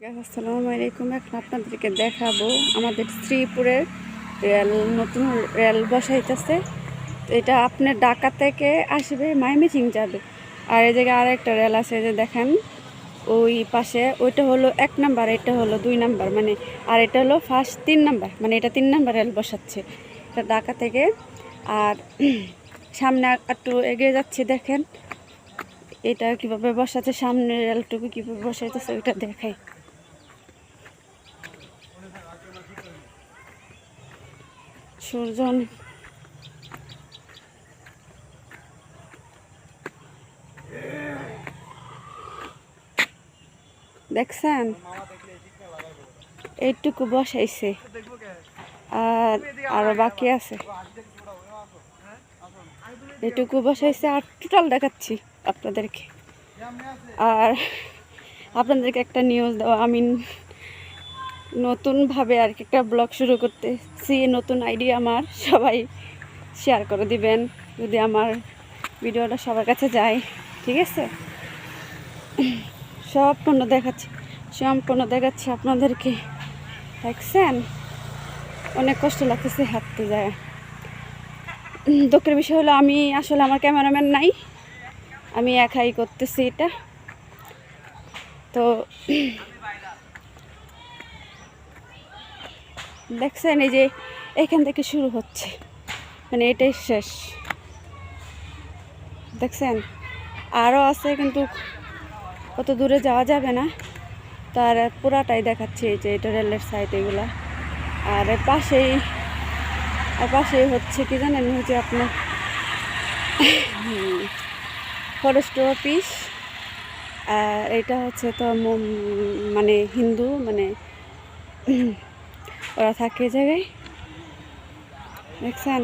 আসসালামু আলাইকুম। এখন আপনাদেরকে দেখাবো আমাদের শ্রীপুরের রেল, নতুন রেল বসাইতেছে। এটা আপনার ঢাকা থেকে আসবে ময়মনসিংহ যাবে। আর এই জায়গায় আরেকটা রেল আছে, যে দেখেন ওই পাশে, ওইটা হলো 1 নাম্বার, এটা হলো 2 নাম্বার, মানে আর এটা হলো ফার্স্ট 3 নাম্বার, মানে এটা 3 নাম্বার রেল বসাচ্ছে এটা ঢাকা থেকে। আর সামনে একটু এগিয়ে যাচ্ছে, দেখেন এটা কীভাবে বসাচ্ছে, সামনের রেলটুকু কীভাবে বসাইতেছে ওইটা দেখাই। সূর্যন দেখছেন, এইটুকু বসাইছে আর আরো বাকি আছে, এইটুকু বসাইছে আর টোটাল দেখাচ্ছি আপনাদেরকে। আর আপনাদেরকে একটা নিউজ দেওয়া, আমি নতুনভাবে আর কি একটা ব্লগ শুরু করতেছি, নতুন আইডিয়া আমার, সবাই শেয়ার করে দিবেন যদি আমার ভিডিওটা সবার কাছে যায়, ঠিক আছে? সম্পূর্ণ দেখাচ্ছি আপনাদেরকে। দেখছেন অনেক কষ্ট লাগতেছে হাঁটতে যায়। দুঃখের বিষয় হলো আমি আসলে আমার ক্যামেরাম্যান নাই, আমি একাই করতেছি এটা। তো দেখছেন এই যে এখান থেকে শুরু হচ্ছে, মানে এটাই শেষ, দেখছেন আরও আছে কিন্তু কত দূরে যাওয়া যাবে না, তার পুরাটাই দেখাচ্ছি। এই যে এটা রেলের সাইড এগুলা, আর পাশেই হচ্ছে কি জানেন, হচ্ছে আপনার ফরেস্ট অফিস। আর এটা হচ্ছে তো মানে হিন্দু, মানে ওরা থাকে জায়গায়, দেখছেন।